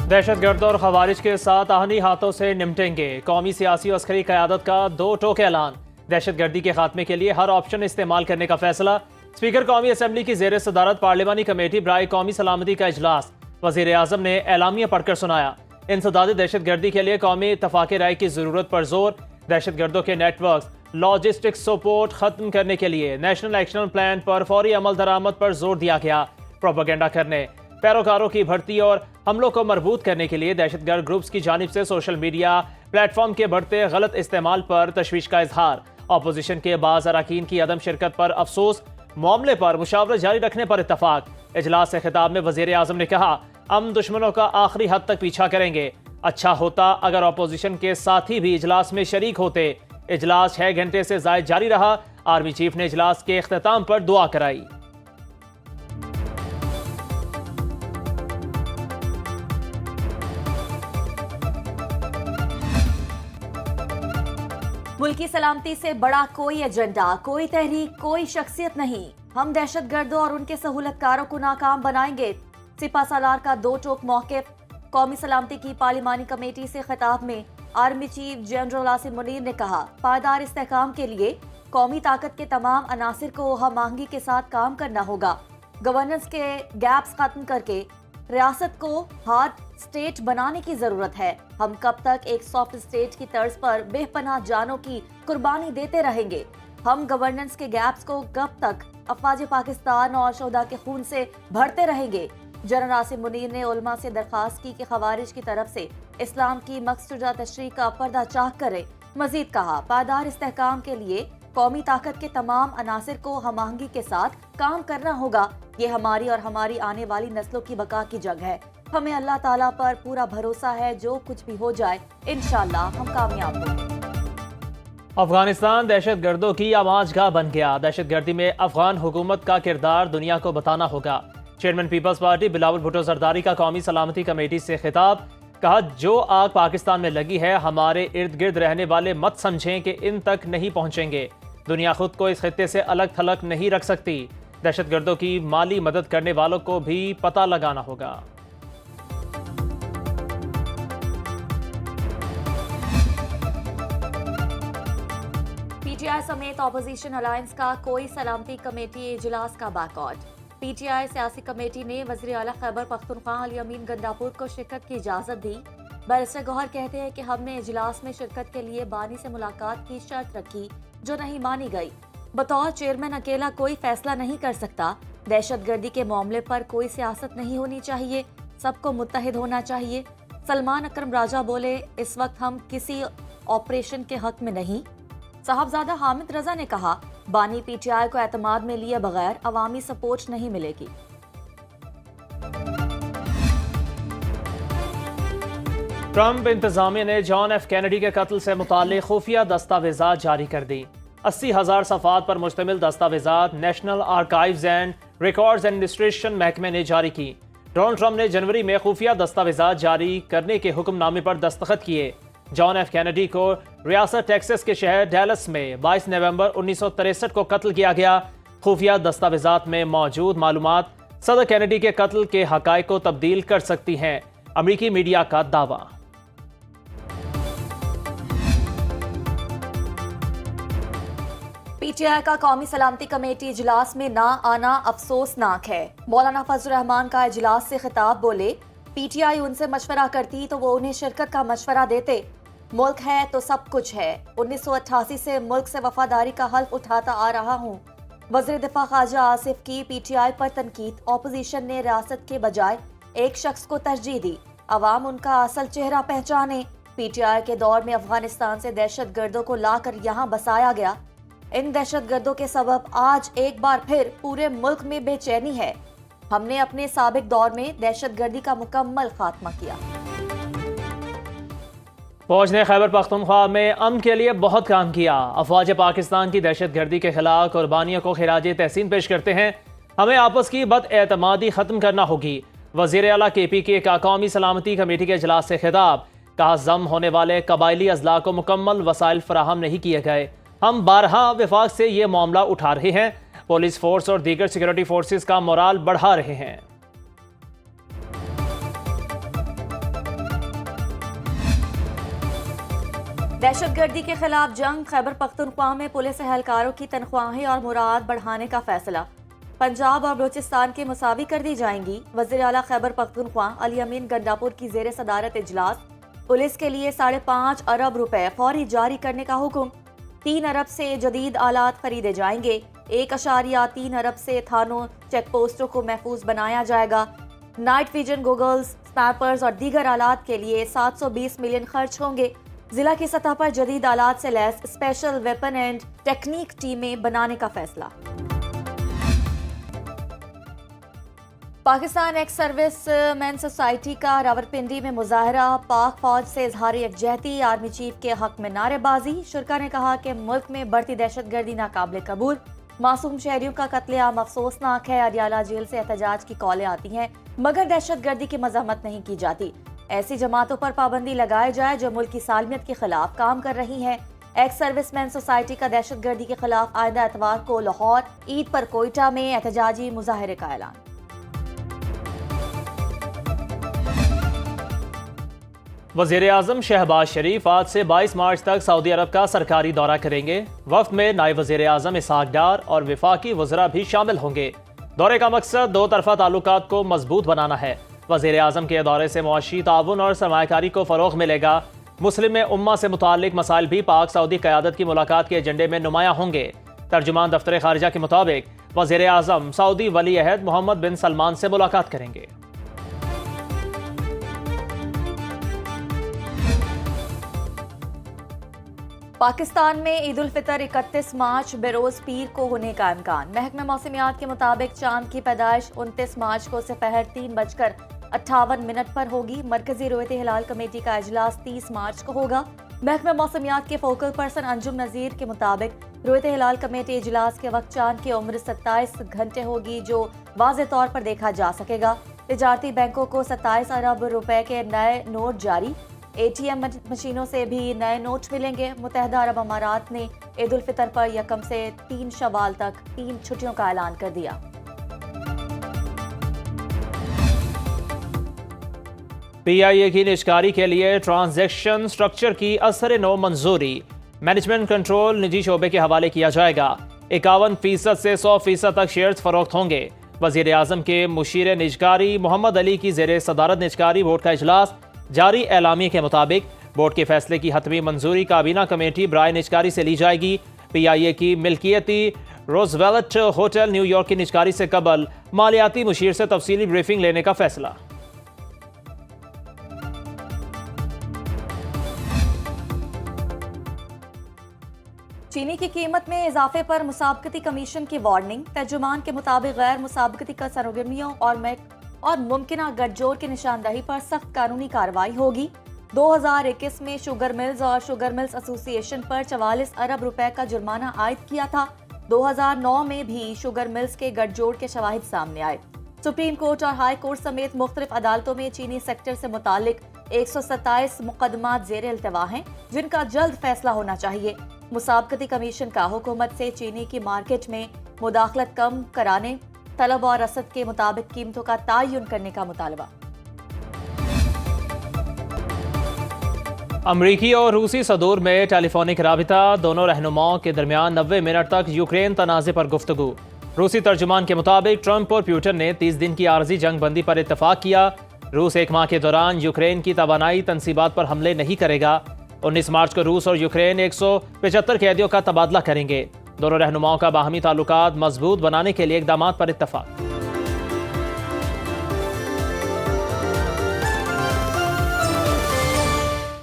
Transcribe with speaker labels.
Speaker 1: दहशत गर्दों और खवारिज के साथ आहनी हाथों से निपटेंगे। कौमी सियासी और अस्करी क़यादत का दो टोक ऐलान। दहशत गर्दी के खात्मे के लिए हर ऑप्शन इस्तेमाल करने का फैसला। स्पीकर कौमी असम्बली की जेर सदारत पार्लिमानी कमेटी बराए कौमी सलामती का इजलास। वज़ीर आज़म ने एलामिया पढ़कर सुनाया। इंसदाद दहशत गर्दी के लिए कौमी इत्तफ़ाक़ राय की ज़रूरत पर जोर। दहशत गर्दों के नेटवर्क लॉजिस्टिक्स सपोर्ट खत्म करने के लिए नेशनल एक्शन प्लान पर फौरी अमल दरामद पर जोर दिया गया। प्रोपेगेंडा करने, पैरोकारों की भर्ती और हमलों को मरबूत करने के लिए दहशतगर्द ग्रुप्स की जानिब से सोशल मीडिया प्लेटफॉर्म के बढ़ते गलत इस्तेमाल पर तशवीश का इजहार। अपोजिशन के बाज़ अरकान की अदम शिरकत पर अफसोस। मामले पर मुशावरत जारी रखने पर इत्तफाक। इजलास से खिताब में वज़ीर आज़म ने कहा, हम दुश्मनों का आखिरी हद तक पीछा करेंगे। अच्छा होता अगर अपोजिशन के साथी भी इजलास में शरीक होते। इजलास 6 घंटे से ज़ायद जारी रहा। आर्मी चीफ ने इजलास के इख्तिताम पर दुआ कराई।
Speaker 2: मुल्की सलामती से बड़ा कोई एजेंडा, कोई तहरीक, कोई शख्सियत नहीं। हम दहशतगर्दों और उनके सहूलतकारों को नाकाम बनाएंगे। सिपा सालार का दो टोक मौक़िफ़। कौमी सलामती की पार्लिमानी कमेटी से खिताब में army chief general Asim Munir ने कहा, पायदार इस्तेहकाम के लिए कौमी ताकत के तमाम अनासिर को हम आहंगी के साथ काम करना होगा। गवर्नेंस के गैप्स खत्म करके रियासत को हार्ड स्टेट बनाने की जरूरत है। हम कब तक एक सॉफ्ट स्टेट की तर्ज पर बेपनाह जानों की कुर्बानी देते रहेंगे? हम गवर्नेंस के गैप्स को कब तक अफवाज पाकिस्तान और शोहदा के खून से भरते रहेंगे? जनरल आसिम मुनीर ने उलमा से दरखास्त की कि खवारिज की तरफ से इस्लाम की मकसूदा तशरीह का पर्दा चाक करे। मजीद कहा, पायदार इस्तेहकाम के लिए कौमी ताकत के तमाम अनासिर को हम आहंगी के साथ काम करना होगा। ये हमारी और हमारी आने वाली नस्लों की बका की जंग है। हमें अल्लाह ताला पर पूरा भरोसा है, जो कुछ भी हो जाए इंशाअल्लाह हम कामयाब होंगे।
Speaker 1: अफगानिस्तान दहशत गर्दों की आमाजगाह बन गया। दहशत गर्दी में अफगान हुकूमत का किरदार दुनिया को बताना होगा। Chairman Peoples Party Bilawal Bhutto Zardari का कौमी सलामती कमेटी से खिताब। कहा, जो आग पाकिस्तान में लगी है हमारे इर्द गिर्द रहने वाले मत समझें कि इन तक नहीं पहुंचेंगे। दुनिया खुद को इस खित्ते से अलग थलग नहीं रख सकती। दहशत गर्दों की माली मदद करने वालों को भी पता लगाना होगा।
Speaker 2: पीटीआई समेत अपोजिशन अलायंस का कोई सलामती कमेटी इजलास का बायकॉट। पीटीआई सियासी कमेटी ने वज़ीर आला खैबर पख्तूनख्वा अली अमीन गंडापुर को शिरकत की इजाजत दी। बैरिस्टर गौहर कहते हैं कि हमने इजलास में शिरकत के लिए बानी से मुलाकात की शर्त रखी, जो नहीं मानी गई। बतौर चेयरमैन अकेला कोई फैसला नहीं कर सकता। दहशतगर्दी के मामले पर कोई सियासत नहीं होनी चाहिए, सबको मुत्तहिद होना चाहिए। सलमान अकरम राजा बोले, इस वक्त हम किसी ऑपरेशन के हक में नहीं। साहबजादा हामिद रजा ने कहा, बानी पीटीआई को एतमाद में लिए बगैर अवामी सपोर्ट नहीं मिलेगी।
Speaker 1: ट्रंप इंतजामिया ने जॉन एफ कैनेडी के कत्ल से मुताल्लिक खुफिया दस्तावेजात जारी कर दी। 80,000 सफ़ात पर मुश्तमिल दस्तावेजात National Archives and Records Administration महकमे ने जारी की। डोनाल्ड ट्रंप ने जनवरी में खुफिया दस्तावेजात जारी करने के हुक्मनामे पर दस्तखत किए। जॉन एफ कैनेडी को रियासत टेक्सास के शहर डैलस में 22 नवंबर 1963 को कत्ल किया गया। खुफिया दस्तावेजात में मौजूद मालूमात सदर कैनेडी के कत्ल के हकायक को तब्दील कर सकती हैं, अमरीकी मीडिया का दावा।
Speaker 2: पीटीआई का कौमी सलामती कमेटी इजलास में ना आना अफसोसनाक है। मौलाना फजल रहमान का इजलास से खिताब बोले, पीटीआई उनसे मशवरा करती तो वो उन्हें शिरकत का मशवरा देते। मुल्क है तो सब कुछ है। 1988 से मुल्क से वफादारी का हल्फ उठाता आ रहा हूँ। वज़ीर दिफा ख्वाजा आसिफ की पीटीआई पर तनकीद। ऑपोजिशन ने रियासत के बजाय एक शख्स को तरजीह दी। अवाम उनका असल चेहरा पहचाने। पीटीआई के दौर में अफगानिस्तान से दहशत गर्दों को लाकर यहाँ बसाया गया। इन दहशत गर्दों के सबब आज एक बार फिर पूरे मुल्क में बेचैनी है। हमने अपने साबिक दौर में दहशत गर्दी का मुकम्मल खात्मा किया।
Speaker 1: फौज ने खैबर पख्तूनख्वा में अमन के लिए बहुत काम किया। अफवाज पाकिस्तान की दहशत गर्दी के खिलाफ कुर्बानियों को खिराज तहसीन पेश करते हैं। हमें आपस की बदएतमादी खत्म करना होगी। वज़ीर आला KPK का कौमी सलामती कमेटी के इजलास से खिताब। कहा, जम होने वाले कबायली अजला को मुकम्मल वसाइल फराहम नहीं किए गए। हम बारहा विफाक से ये मामला उठा रहे हैं। पुलिस फोर्स और दीगर सिक्योरिटी फोर्सेस का मोराल बढ़ा रहे हैं।
Speaker 2: दहशतगर्दी के खिलाफ जंग, खैबर पख्तूनख्वा में पुलिस एहलकारों की तनख्वाहें और मुराद बढ़ाने का फैसला। पंजाब और बलूचिस्तान के मुसावी कर दी जाएंगी। वज़ीर आला खैबर पख्तूनख्वा अली अमीन गंडापुर की जेर सदारत इजलास। पुलिस के लिए 5.5 अरब रुपए फौरी जारी करने का हुक्म। 3 अरब से जदीद आलात खरीदे जाएंगे। 1.3 अरब से थानों चेक पोस्टों को महफूज बनाया जाएगा। नाइट विजन गूगल्स, स्नैपर्स और दीगर आलात के लिए 720 मिलियन खर्च होंगे। जिला की सतह पर जदीद आलात से lace special weapon and technique टीमें बनाने का फैसला। Pakistan ex service man society का रावलपिंडी में मुजाहरा, पाक फौज से इजहार यकजहती, आर्मी चीफ के हक में नारेबाजी। शुरका ने कहा कि मुल्क में बढ़ती दहशतगर्दी नाकाबिले कबूल, मासूम शहरियों का कत्लेआम अफसोसनाक है। अडियाला जेल से एहतजाज की कॉलें आती हैं मगर दहशतगर्दी की मज़म्मत नहीं की जाती। ऐसी जमातों पर पाबंदी लगाए जाए जो मुल्क की सालमियत के खिलाफ काम कर रही हैं। एक्स सर्विसमैन सोसाइटी का दहशतगर्दी के खिलाफ आइंदा एतवार को लाहौर, ईद पर कोयटा में एहतजाजी मुजाहरे का ऐलान।
Speaker 1: वज़ीर आज़म शहबाज शरीफ आज से 22 मार्च तक सऊदी अरब का सरकारी दौरा करेंगे। वफ्द में नायब वज़ीर आज़म इसहाक डार और वफाकी वज़रा भी शामिल होंगे। दौरे का मकसद दो तरफा ताल्लुकात को मजबूत बनाना है। वज़ीर आज़म के दौरे से मुआशी ताउन और सरमायाकारी को फ़रोग़ मिलेगा। मुस्लिम उम्मा से मुताल्लिक मसाइल भी पाक सऊदी क़यादत की मुलाकात के एजेंडे में नुमायां होंगे। तर्जुमान दफ्तर ख़ारिजा के मुताबिक वज़ीर आज़म सऊदी वली अहद मोहम्मद बिन सलमान से मुलाकात करेंगे।
Speaker 2: पाकिस्तान में ईद उल फितर 31 मार्च बेरोज पीर को होने का इम्कान। महकमा मौसमियात के मुताबिक चांद की पैदाइश 29 मार्च को दोपहर 3:58 पर होगी। मरकजी रोयत हिलाल कमेटी का इजलास 30 मार्च को होगा। महकमा मौसमियात के फोकल पर्सन अंजुम नज़ीर के मुताबिक रोयत हिलाल कमेटी इजलास के वक्त चांद की उम्र 27 घंटे होगी, जो वाज़े तौर पर देखा जा सकेगा। तिजारती बैंकों को 27 अरब रुपए के नए नोट जारी। ATM मशीनों से भी नए नोट मिलेंगे। मुत्तहदा अरब अमारात ने ईद उल फितर पर 1 से 3 शवाल तक 3 छुट्टियों का ऐलान कर दिया।
Speaker 1: PIA की निजकारी के लिए ट्रांजैक्शन स्ट्रक्चर की असर नो मंजूरी। मैनेजमेंट कंट्रोल निजी शोबे के हवाले किया जाएगा। 51% से 100% तक शेयर्स फरोख्त होंगे। वज़ीर आज़म के मुशीर निजकारी मोहम्मद अली की जेर सदारत निजकारी बोर्ड का इजलास। जारी एलामी के मुताबिक बोर्ड के फैसले की हतमी मंजूरी काबीना कमेटी बराए निजकारी से ली जाएगी। PIA की मिल्कियती रोजवेल्ट होटल न्यूयॉर्क की निजकारी से कबल मालियाती मुशीर से तफसीली ब्रीफिंग लेने का फैसला।
Speaker 2: चीनी की कीमत में इजाफे पर मुसाबकती कमीशन की वार्निंग। तर्जुमान के मुताबिक गैर मुसाबकती का सरगर्मियों और मुमकिना गठजोड़ की निशानदही पर सख्त कानूनी कार्रवाई होगी। 2021 में शुगर मिल्स और शुगर मिल्स एसोसिएशन पर 44 अरब रुपए का जुर्माना आयद किया था। 2009 में भी शुगर मिल्स के गठजोड़ के शवाहिद सामने आए। सुप्रीम कोर्ट और हाई कोर्ट समेत मुख्तलिफ अदालतों में चीनी सेक्टर से मुतालिक 127 मुकदमात ज़ेर इल्तवा हैं, जिनका जल्द फैसला होना चाहिए। मुसाबकती कमीशन का हुकूमत से चीनी की मार्केट में मुदाखलत कम कराने, तलब और रसद के मुताबिक कीमतों का तयन करने का मुतालबा।
Speaker 1: अमरीकी और रूसी सदूर में टेलीफोनिक राबिता। दोनों रहनुमाओं के दरमियान 90 मिनट तक यूक्रेन तनाज़े पर गुफ्तगू। रूसी तर्जुमान के मुताबिक ट्रंप और पुतिन ने 30 दिन की आर्जी जंग बंदी पर इत्तफाक किया। रूस 1 माह के दौरान यूक्रेन की तवानाई तनसीबात पर हमले नहीं करेगा। 19 मार्च को रूस और यूक्रेन 175 कैदियों का तबादला करेंगे। दोनों रहनुमाओं का बाहमी ताल्लुकात मजबूत बनाने के लिए इक़दामात पर इत्तफाक।